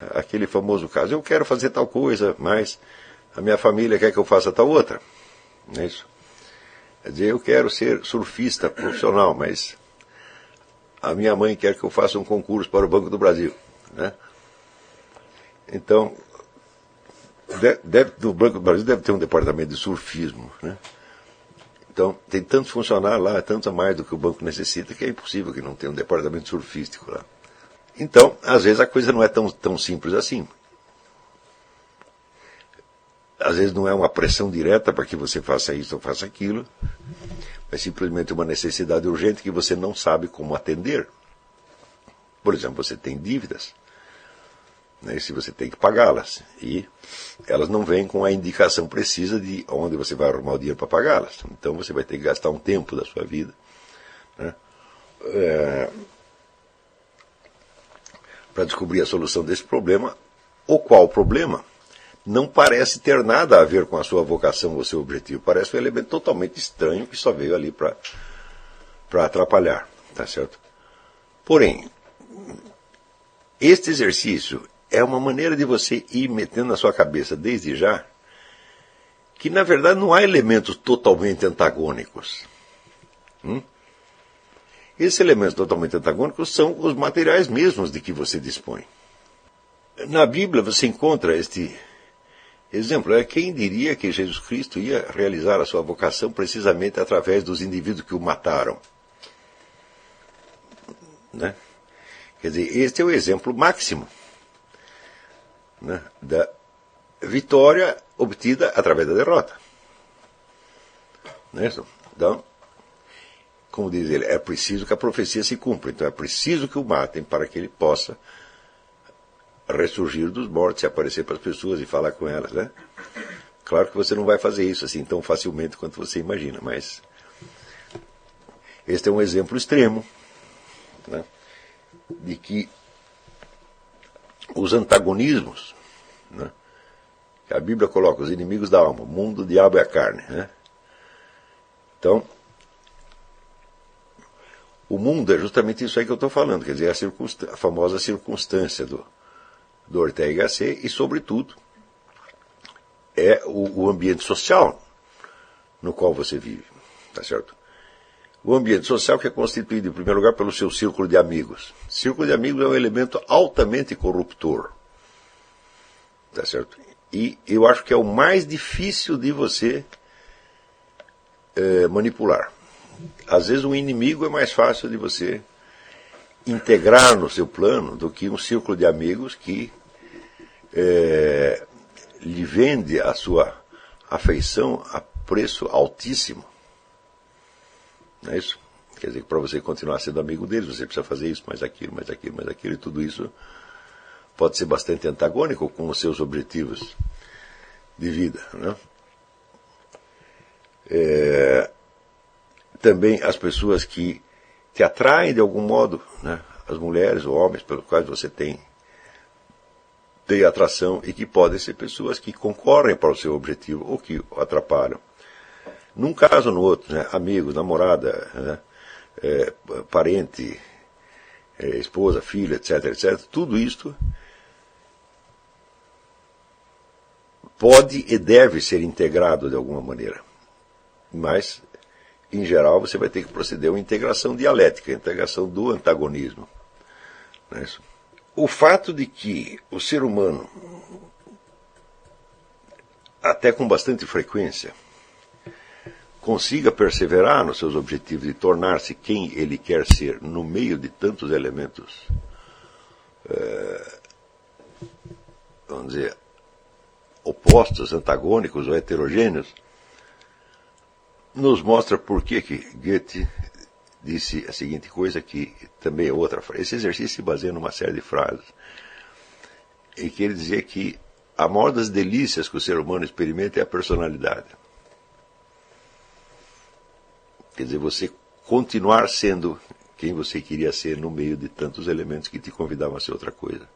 Aquele famoso caso, eu quero fazer tal coisa, mas a minha família quer que eu faça tal outra. Não é isso? Quer dizer, eu quero ser surfista profissional, mas a minha mãe quer que eu faça um concurso para o Banco do Brasil. Né? Então, no Banco do Brasil deve ter um departamento de surfismo. Né? Então, tem tantos funcionários lá, tanto a mais do que o banco necessita, que é impossível que não tenha um departamento surfístico lá. Então, às vezes a coisa não é tão simples assim. Às vezes não é uma pressão direta para que você faça isso ou faça aquilo, é simplesmente uma necessidade urgente que você não sabe como atender. Por exemplo, você tem dívidas, né, e se você tem que pagá-las, e elas não vêm com a indicação precisa de onde você vai arrumar o dinheiro para pagá-las. Então você vai ter que gastar um tempo da sua vida, né, para descobrir a solução desse problema, o qual problema não parece ter nada a ver com a sua vocação ou seu objetivo. Parece um elemento totalmente estranho que só veio ali para atrapalhar. Tá certo? Porém, este exercício é uma maneira de você ir metendo na sua cabeça desde já que, na verdade, não há elementos totalmente antagônicos. Esses elementos totalmente antagônicos são os materiais mesmos de que você dispõe. Na Bíblia você encontra este exemplo. Quem diria que Jesus Cristo ia realizar a sua vocação precisamente através dos indivíduos que o mataram? Né? Quer dizer, este é o exemplo máximo, né, da vitória obtida através da derrota. Não é isso? Então, como diz ele, é preciso que a profecia se cumpra. Então é preciso que o matem para que ele possa ressurgir dos mortos e aparecer para as pessoas e falar com elas. Né? Claro que você não vai fazer isso assim tão facilmente quanto você imagina, mas este é um exemplo extremo, né, de que os antagonismos, né, que a Bíblia coloca, os inimigos da alma, o mundo, o diabo e a carne. Né? Então, o mundo é justamente isso aí que eu estou falando, quer dizer, a famosa circunstância do Ortega y Gasset e, sobretudo, é o ambiente social no qual você vive. Tá certo? O ambiente social que é constituído, em primeiro lugar, pelo seu círculo de amigos. O círculo de amigos é um elemento altamente corruptor. Tá certo? E eu acho que é o mais difícil de você manipular. Às vezes um inimigo é mais fácil de você integrar no seu plano do que um círculo de amigos que lhe vende a sua afeição a preço altíssimo. Não é isso? Quer dizer que para você continuar sendo amigo deles, você precisa fazer isso, mais aquilo, mais aquilo, mais aquilo, e tudo isso pode ser bastante antagônico com os seus objetivos de vida. Né? Também as pessoas que te atraem de algum modo, né? As mulheres ou homens pelos quais você tem atração e que podem ser pessoas que concorrem para o seu objetivo ou que o atrapalham. Num caso ou no outro, né? Amigos, namorada, né? Parente, esposa, filha, etc, etc. Tudo isto pode e deve ser integrado de alguma maneira. Mas, em geral, você vai ter que proceder a uma integração dialética, a integração do antagonismo. Não é isso? O fato de que o ser humano, até com bastante frequência, consiga perseverar nos seus objetivos de tornar-se quem ele quer ser no meio de tantos elementos, vamos dizer, opostos, antagônicos ou heterogêneos, nos mostra por que Goethe disse a seguinte coisa, que também é outra frase. Esse exercício se baseia numa série de frases, em que ele dizia que a maior das delícias que o ser humano experimenta é a personalidade. Quer dizer, você continuar sendo quem você queria ser no meio de tantos elementos que te convidavam a ser outra coisa.